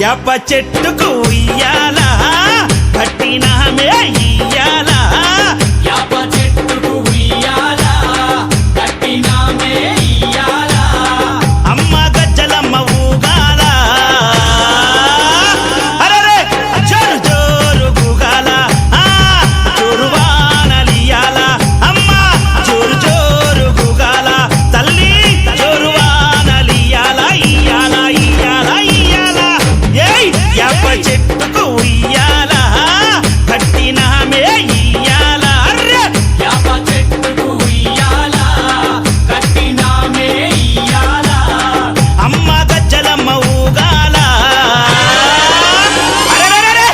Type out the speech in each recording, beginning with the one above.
యాప చెట్టుకు ఉయ్యాలా కట్టినామే ఇయ్యాలా యాప చెట్టుకు ఉయ్యాలా కట్టినామే ఇయ్యాలా అమ్మ గజ్జలమ్మ ఊగాల అరెరే జోరు జోరు గుగాల జోరు వానలియాల అమ్మ జోరు జోరు గుగాల తల్లి జోరు వానలియాల ఇయ్యాల ఇయ్యాల ఇయ్యాల ఏయ్ యాప చెట్టుకు ఉయ్యాల కట్టినామే ఇయ్యాల అర్రె యాప చెట్టుకు ఉయ్యాలా కట్టినామే ఇయ్యాలా అమ్మ గజ్జలమ్మ ఊగాల అరెరెరెరె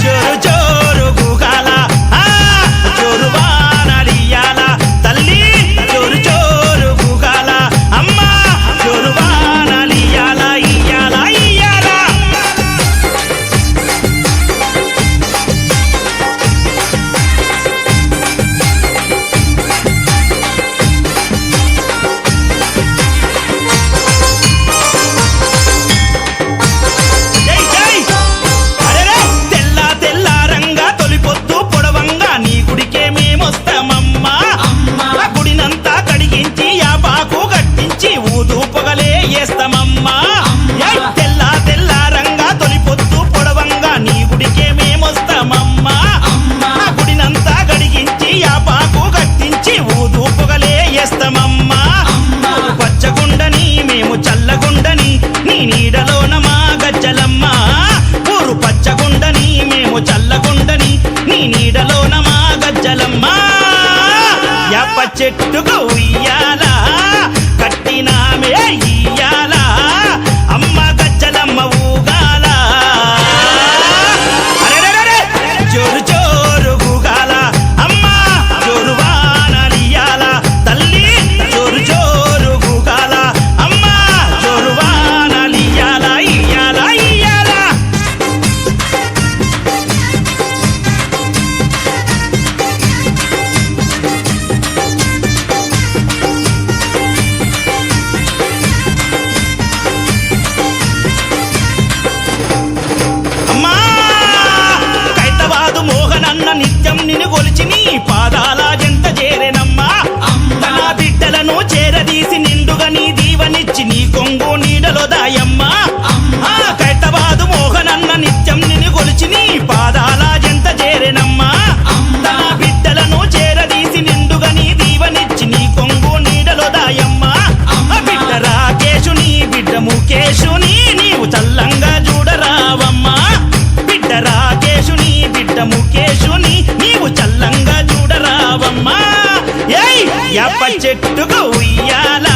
జోరు జోరు గుగాల జోరు వానలియాల తల్లి జోరు జోరు గుగాల అమ్మ జోరు వానలియాల ఇయ్యాల ఇయ్యాల జై జై అరెరే తెల్ల తెల్లారంగా తొలిపొద్దు పొడవంగా నీ గుడికే మేమొస్తామమ్మా ఆ గుడినంతా కడిగించి యాపాకు గట్టించి ఊదు పొగలే వేస్తామమ్మా ఏయ్ తెల్ల తెల్లారంగా తొలిపొద్దు పొడవంగా నీ గుడికే మేమొస్తామమ్మా ఆ గుడినంతా కడిగించి యాపాకు గట్టించి ఊదు పొగలే వేస్తామమ్మా పచ్చగుండని మేము చల్లగుండని నీ నీడలోన మా గజ్జలమ్మ ఊరు పచ్చగుండని మేము చల్లగుండని నీ నీడలోన మా గజ్జలమ్మ యాప చెట్టుకు ఉయ్యాల కట్టినామే ఇయ్యాల అమ్మ గజ్జలమ్మ ఊగాల అరెరెరెరె జోరు జోరు గుగాల అమ్మ జోరు వానలియాల తల్లి జోరు జోరు గుగాల అమ్మ జోరు వానలియాల ఇయ్యాల ఇయ్యాల అమ్మా కైతవాదు మోహనన్న నిత్యం నిన్ను గొలిచి నీ పాదాల జంట చేరెనమ్మా తన బిడ్డలను చేరదీసి నిండుగా నీ దీవనిచ్చి నీ కొంగు నీడలో దాయమ్మా కైతవాదు మోహనన్న నిత్యం నిన్ను గొలిచి నీ పాదాల జంట చేరెనమ్మా తన బిడ్డలను చేరదీసి నిండుగా నీ దీవనిచ్చి నీ కొంగు నీడలో దాయమ్మా బిడ్డ రాకేశుని బిడ్డ ముఖేశుని నీవు చల్లంగా చూడరావమ్మా బిడ్డ రాకేశుని బిడ్డ ముఖేశుని నీవు చల్లంగా చూడరావమ్మా ఏయ్ యాప చెట్టుకు ఉయ్యాల